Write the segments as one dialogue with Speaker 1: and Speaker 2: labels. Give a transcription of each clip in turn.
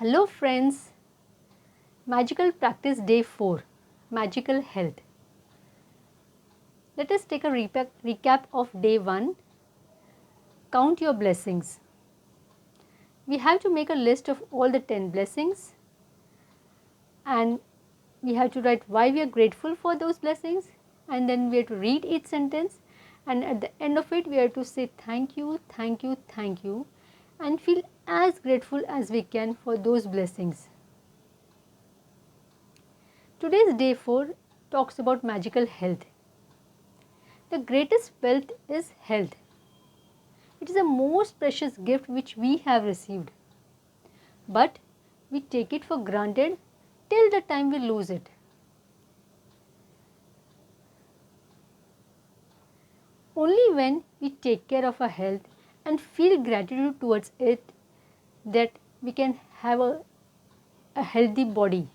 Speaker 1: Hello friends, Magical Practice Day 4, Magical Health. Let us take a recap of day 1, Count Your Blessings. We have to make a list of all the 10 blessings and we have to write why we are grateful for those blessings, and then we have to read each sentence, and at the end of it we have to say thank you, thank you, thank you, and feel as grateful as we can for those blessings. Today's day 4 talks about magical health. The greatest wealth is health. It is the most precious gift which we have received, but we take it for granted till the time we lose it. Only when we take care of our health and feel gratitude towards it that we can have a healthy body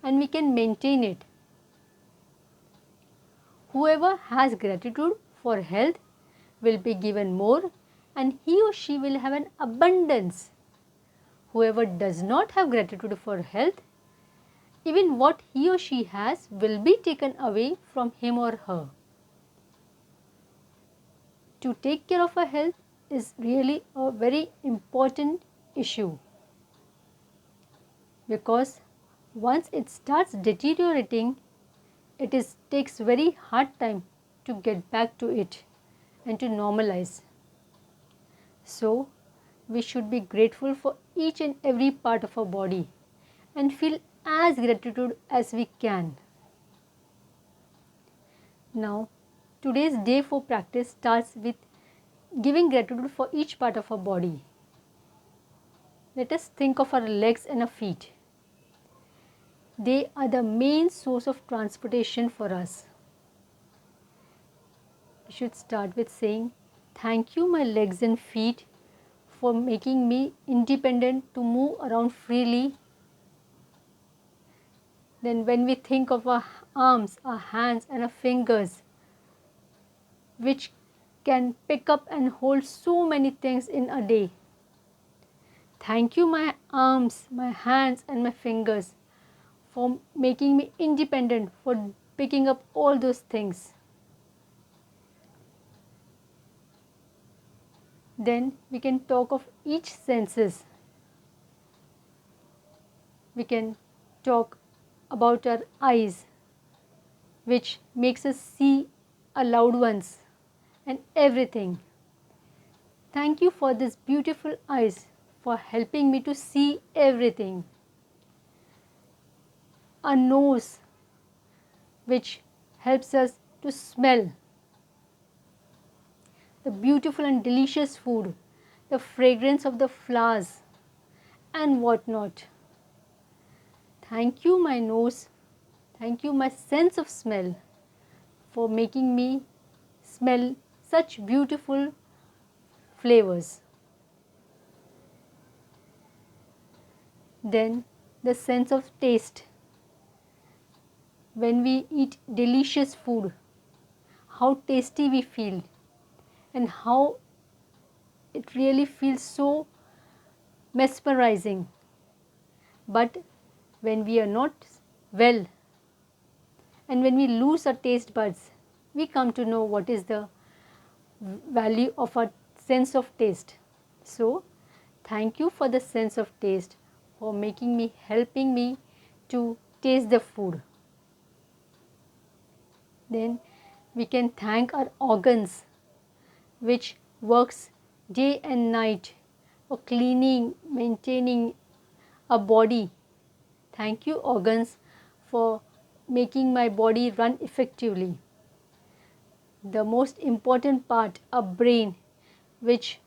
Speaker 1: and we can maintain it. Whoever has gratitude for health will be given more and he or she will have an abundance. Whoever does not have gratitude for health, even what he or she has will be taken away from him or her. To take care of our health is really a very important issue, because once it starts deteriorating, it takes very hard time to get back to it and to normalize. So, we should be grateful for each and every part of our body and feel as gratitude as we can. Now, today's day 4 practice starts with giving gratitude for each part of our body. Let us think of our legs and our feet. They are the main source of transportation for us. We should start with saying, thank you my legs and feet for making me independent to move around freely. Then when we think of our arms, our hands and our fingers, which can pick up and hold so many things in a day. Thank you my arms, my hands and my fingers for making me independent, for picking up all those things. Then we can talk of each senses. We can talk about our eyes, which makes us see our loved ones and everything. Thank you for this beautiful eyes for helping me to see everything. A nose, which helps us to smell the beautiful and delicious food, the fragrance of the flowers and whatnot. Thank you my nose, thank you my sense of smell for making me smell such beautiful flavors. Then the sense of taste. When we eat delicious food, how tasty we feel and how it really feels so mesmerizing. But when we are not well and when we lose our taste buds, we come to know what is the value of our sense of taste. So, thank you for the sense of taste, for helping me to taste the food. Then we can thank our organs, which works day and night for cleaning, maintaining a body. Thank you organs for making my body run effectively. The most important part, a brain, which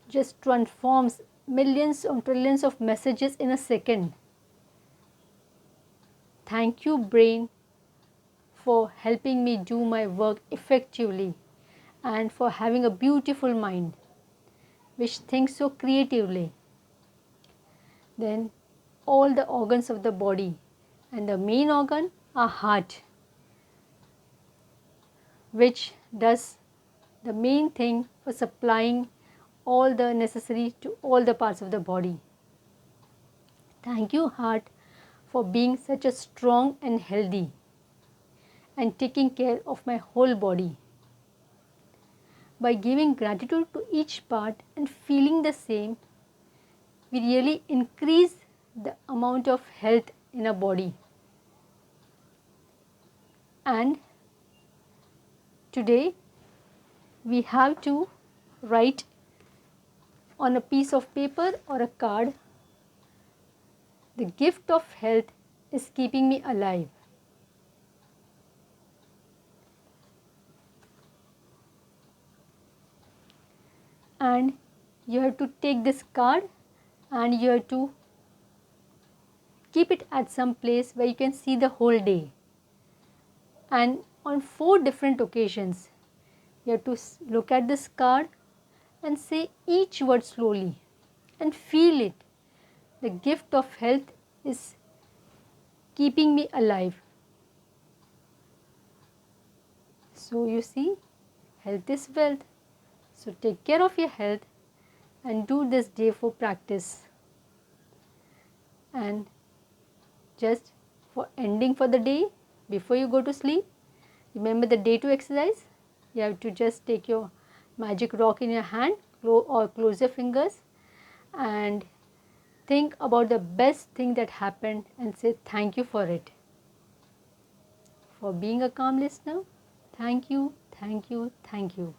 Speaker 1: just transforms millions or trillions of messages in a second. Thank you brain for helping me do my work effectively and for having a beautiful mind which thinks so creatively. Then all the organs of the body, and the main organ, our heart, which does the main thing for supplying all the necessary to all the parts of the body. Thank you, heart, for being such a strong and healthy and taking care of my whole body. By giving gratitude to each part and feeling the same, we really increase the amount of health in our body. And today we have to write on a piece of paper or a card, the gift of health is keeping me alive. And you have to take this card and you have to keep it at some place where you can see the whole day. And on 4 different occasions, you have to look at this card and say each word slowly and feel it. The gift of health is keeping me alive. So you see, health is wealth. So take care of your health and do this day for practice. And just for ending for the day, before you go to sleep, remember the day 2 exercise. You have to just take your magic rock in your hand or close your fingers and think about the best thing that happened and say thank you for it. For being a calm listener, thank you, thank you, thank you.